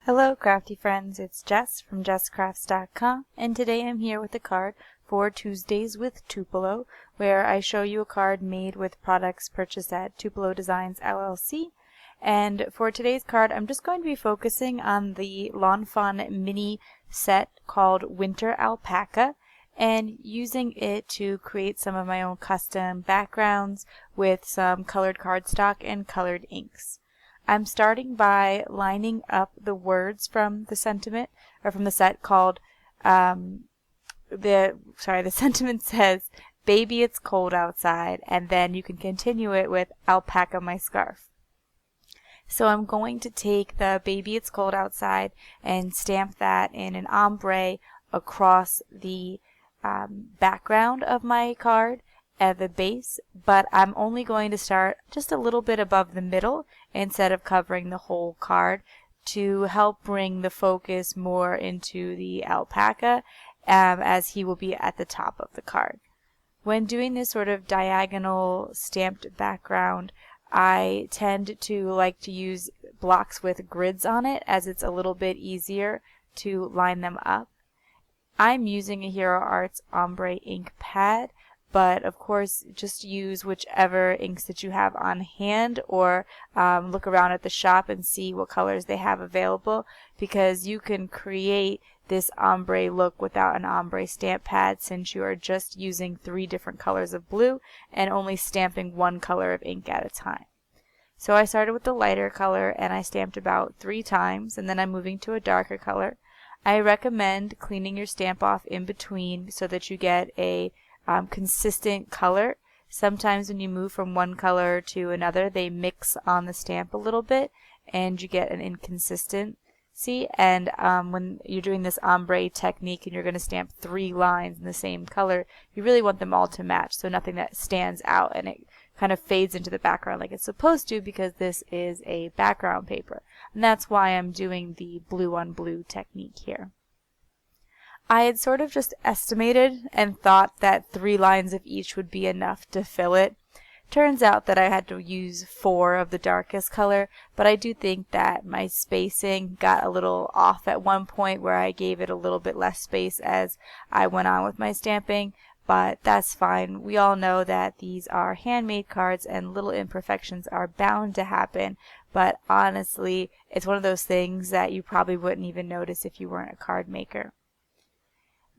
Hello crafty friends, it's Jess from jesscrafts.com, and today I'm here with a card for Tuesdays with Tupelo, where I show you a card made with products purchased at Tupelo Designs LLC. And for today's card, I'm just going to be focusing on the Lawn Fawn mini set called Winter Alpaca, and using it to create some of my own custom backgrounds with some colored cardstock and colored inks. I'm starting by lining up the words from the sentiment, or from the set called, the sentiment says, "Baby, it's cold outside," and then you can continue it with "Alpaca my scarf." So I'm going to take the "Baby, it's cold outside" and stamp that in an ombre across the background of my card at the base, but I'm only going to start just a little bit above the middle instead of covering the whole card to help bring the focus more into the alpaca, as he will be at the top of the card. When doing this sort of diagonal stamped background, I tend to like to use blocks with grids on it, as it's a little bit easier to line them up. I'm using a Hero Arts ombre ink pad, but of course just use whichever inks that you have on hand, or look around at the shop and see what colors they have available, because you can create this ombre look without an ombre stamp pad, since you are just using 3 different colors of blue and only stamping 1 color of ink at a time. So I started with the lighter color and I stamped about 3 times, and then I'm moving to a darker color. I recommend cleaning your stamp off in between so that you get a consistent color. Sometimes when you move from one color to another, they mix on the stamp a little bit and you get an inconsistency. And when you're doing this ombre technique and you're going to stamp 3 lines in the same color, you really want them all to match, so nothing that stands out and it kind of fades into the background like it's supposed to, because this is a background paper. And that's why I'm doing the blue on blue technique here. I had sort of just estimated and thought that 3 lines of each would be enough to fill it. Turns out that I had to use 4 of the darkest color, but I do think that my spacing got a little off at one point where I gave it a little bit less space as I went on with my stamping, but that's fine. We all know that these are handmade cards and little imperfections are bound to happen, but honestly, it's one of those things that you probably wouldn't even notice if you weren't a card maker.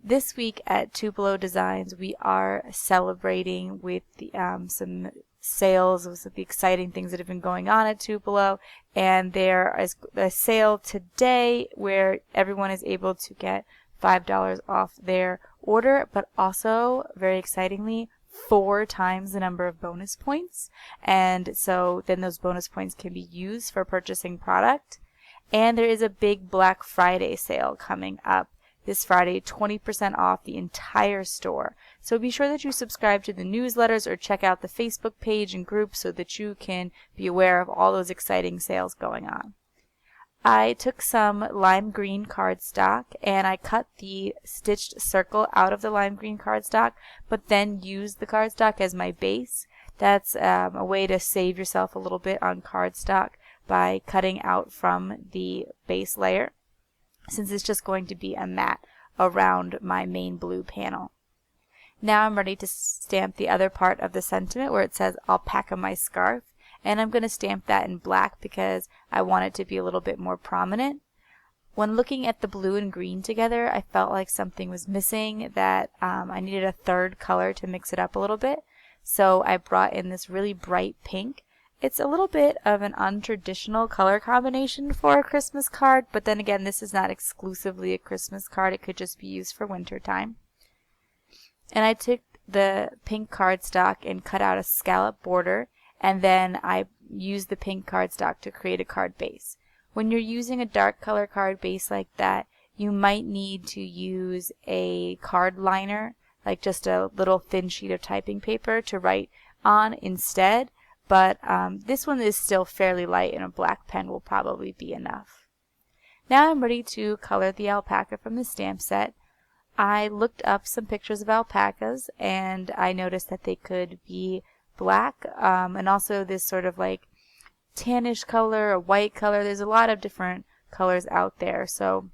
This week at Tupelo Designs, we are celebrating with the, some sales of some of the exciting things that have been going on at Tupelo, and there is a sale today where everyone is able to get $5 off their order, but also, very excitingly, 4 times the number of bonus points, and so then those bonus points can be used for purchasing product. And there is a big Black Friday sale coming up this Friday, 20% off the entire store. So be sure that you subscribe to the newsletters or check out the Facebook page and group so that you can be aware of all those exciting sales going on. I took some lime green cardstock and I cut the stitched circle out of the lime green cardstock, but then used the cardstock as my base. That's a way to save yourself a little bit on cardstock by cutting out from the base layer, since it's just going to be a mat around my main blue panel. Now I'm ready to stamp the other part of the sentiment where it says "Alpaca my scarf," and I'm going to stamp that in black because I want it to be a little bit more prominent. When looking at the blue and green together, I felt like something was missing, that I needed a 3rd color to mix it up a little bit. So I brought in this really bright pink. It's a little bit of an untraditional color combination for a Christmas card, but then again, this is not exclusively a Christmas card. It could just be used for winter time. And I took the pink cardstock and cut out a scallop border, and then I used the pink cardstock to create a card base. When you're using a dark color card base like that, you might need to use a card liner, like just a little thin sheet of typing paper to write on instead. But this one is still fairly light, and a black pen will probably be enough. Now I'm ready to color the alpaca from the stamp set. I looked up some pictures of alpacas, and I noticed that they could be black, and also this sort of like tannish color, a white color. There's a lot of different colors out there. So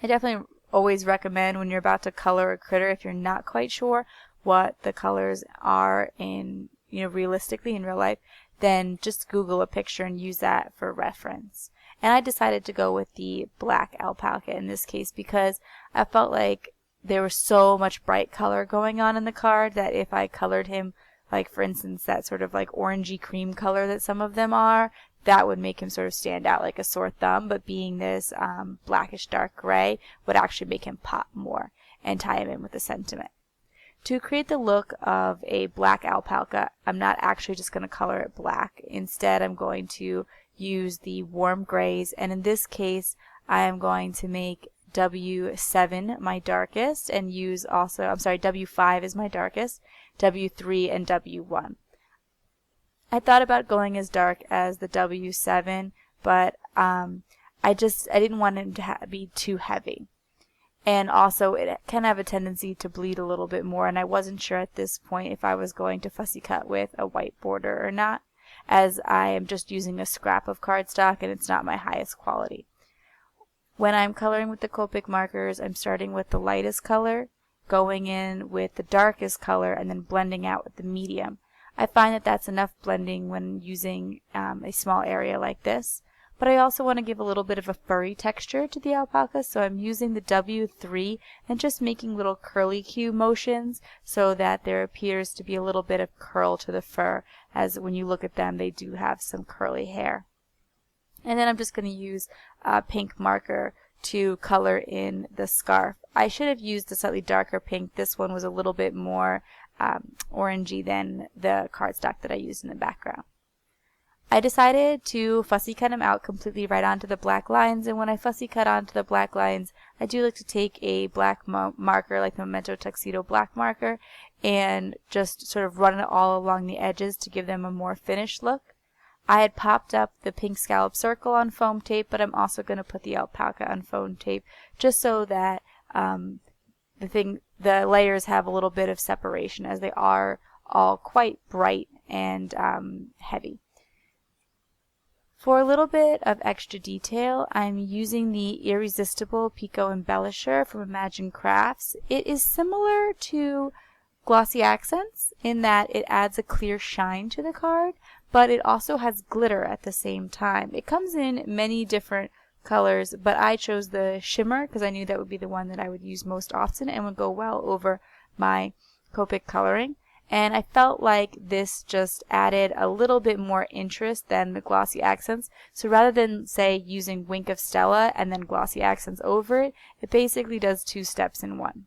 I definitely always recommend when you're about to color a critter, if you're not quite sure what the colors are in, realistically in real life, then just Google a picture and use that for reference. And I decided to go with the black alpaca in this case because I felt like there was so much bright color going on in the card that if I colored him, like for instance that sort of like orangey cream color that some of them are, that would make him sort of stand out like a sore thumb, but being this blackish dark gray would actually make him pop more and tie him in with the sentiment. To create the look of a black alpaca, I'm not actually just going to color it black. Instead, I'm going to use the warm grays, and in this case, I am going to make W7 my darkest and use also, W5 is my darkest, W3 and W1. I thought about going as dark as the W7, but I didn't want it to be too heavy. And also it can have a tendency to bleed a little bit more, and I wasn't sure at this point if I was going to fussy cut with a white border or not, as I am just using a scrap of cardstock and it's not my highest quality. When I'm coloring with the Copic markers, I'm starting with the lightest color, going in with the darkest color, and then blending out with the medium. I find that that's enough blending when using a small area like this. But I also want to give a little bit of a furry texture to the alpaca, so I'm using the W3 and just making little curly cue motions so that there appears to be a little bit of curl to the fur, as when you look at them they do have some curly hair. And then I'm just going to use a pink marker to color in the scarf. I should have used a slightly darker pink. This one was a little bit more orangey than the cardstock that I used in the background. I decided to fussy cut him out completely right onto the black lines, and when I fussy cut onto the black lines, I do like to take a black marker, like the Memento Tuxedo black marker, and just sort of run it all along the edges to give them a more finished look. I had popped up the pink scallop circle on foam tape, but I'm also going to put the alpaca on foam tape just so that the layers have a little bit of separation, as they are all quite bright and heavy. For a little bit of extra detail, I'm using the Irresistible Pico Embellisher from Imagine Crafts. It is similar to Glossy Accents in that it adds a clear shine to the card, but it also has glitter at the same time. It comes in many different colors, but I chose the shimmer because I knew that would be the one that I would use most often and would go well over my Copic coloring. And I felt like this just added a little bit more interest than the Glossy Accents. So rather than, say, using Wink of Stella and then Glossy Accents over it, it basically does 2 steps in one.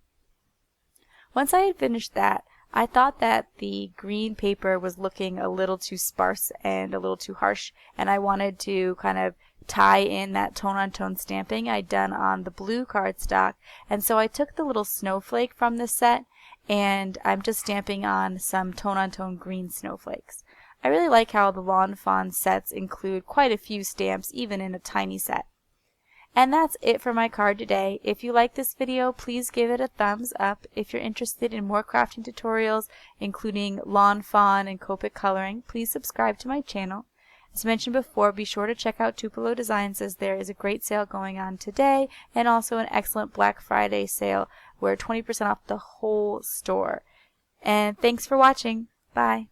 Once I had finished that, I thought that the green paper was looking a little too sparse and a little too harsh, and I wanted to kind of tie in that tone-on-tone stamping I'd done on the blue cardstock, and so I took the little snowflake from the set, and I'm just stamping on some tone-on-tone green snowflakes. I really like how the Lawn Fawn sets include quite a few stamps, even in a tiny set. And that's it for my card today. If you like this video, please give it a thumbs up. If you're interested in more crafting tutorials, including Lawn Fawn and Copic coloring, please subscribe to my channel. As mentioned before, be sure to check out Tupelo Designs, as there is a great sale going on today, and also an excellent Black Friday sale where 20% off the whole store. And thanks for watching. Bye.